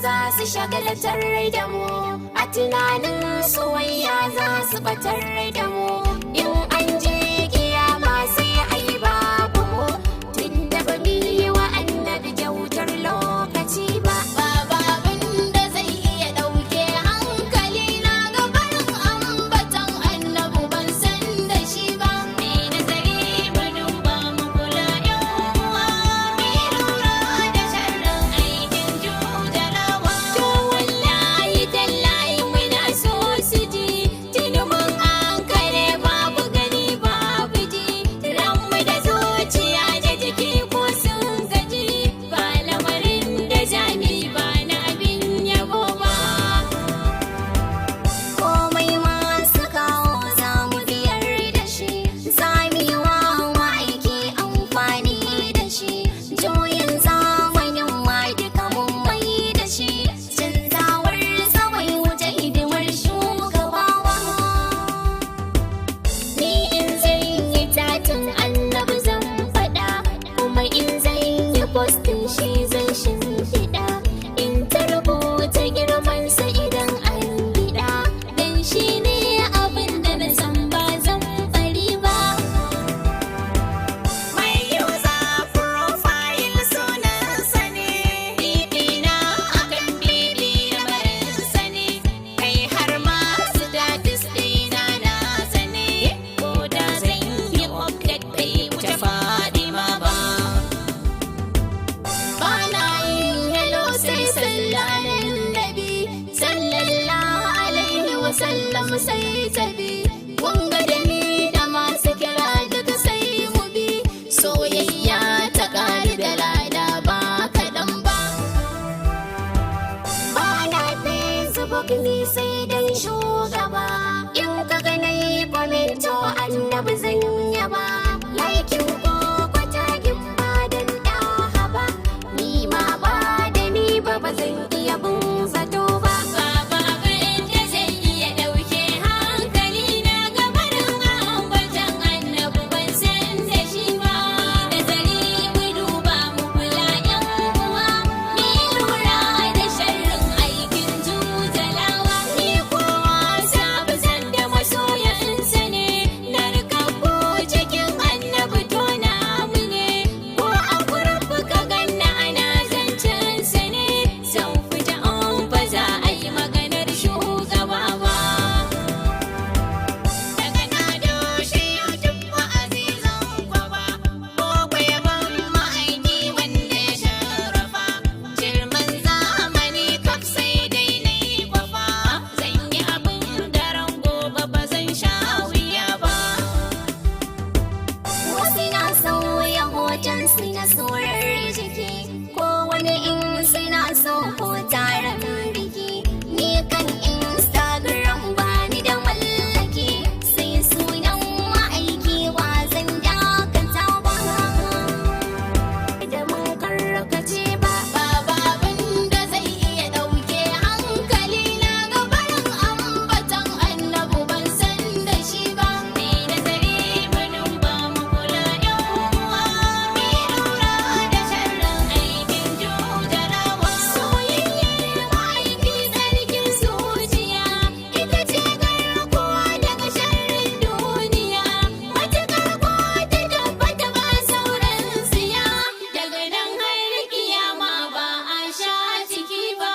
za su shagalatar da mu, a tunanin soyayya za su batar da mu. In an je kiyama sai ai babu mu, tunda ba mu yi wa Annabi kyautar lokaci ba. Babu abin da zai iya ɗauke hankali na ga barin ambaton Annabi ban san da shi ba. Me nazari mu duba mu kula yan uwa, mi lura da sharrin aikin jujalawa. To wallahi tallahi muna so su ji, tuni mun ankare babu gani babu ji, ranmu da zuciya da jiki ko sun gaji, ba lamarin da jami ba na abin yabo ba. Komai masu kawo za mu biyar da shi, za mu yi wa ma'aiki amfani da shi, juyin zamanin ma duka mun mai da shi, canzawar bai wuce hidimar shugabawa. Ni in zan yi tatin Annabi zan faɗa, kuma in zan yi postin shi zan shimfiɗa, in ta rubuta girmansa idan an biɗa, dan shi ne abin da na san ba zan bari ba. Mai user profile sunansa ne, bibina akan bibi lamarinsa ne, kai har ma status ɗina nasa ne, ko da zan yi update bai wuce Fadima ba. Bana yin hello sai sallamin Nabi, sallallahu alaihi wasallam sai tabi, kun ga da ni da masu kira duka sai mu bi, soyayya ta ƙari da lada ba kaɗan ba. Bana Facebook ni sai dan shugaba, in ka ga na yi kwamento Annabi zan yaba, laikin ko kwatagin ba dan ɗaha ba, ni ma ba da ni ba zan iya bin zato ba. Babu abin da zai iya ɗauke hankali na ga barin ambaton Annabi ban san da shi ba. Nazari mu duba mu kula yan uwa, mi lura da sharrin aikin jujalawa. Ni kowa sabu zan da masoyansa ne, narkakku cikin Annabi to namu ne, ko a gurbi ka ganna ana zancensa ne, zan fita an ba za a yi maganar shugaba ba. Daga na doshe YouTube ba azizan kwaba, ko kwayaban ma'aiki wanda ya sharafa, jirman zamani kaf sai dai na yi kwafa, zan yi abin daren gobe ba zan sha wuya ba. Wasu na sauya hoton su na surar jiki, ko wani in suna so ko taron biki, ni kan Instagram ba ni da mallaki, sai sunan ma'aiki wa zan dakata ba. Da mun karkace ba, babu abin da zai iya ɗauke hankali na ga barin ambaton Annabi ban san da shi ba. Me nazari mu duba mu kula yan uwa, mi lura da sharrin aikin jujalawa. Soyayyar ma'aiki sarkin zuciya, ita ce garkuwa daga sharrin duniya, matuƙar ko ta tabbata ba sauran siya, daga nan har kiyama ba a sha ciki ba.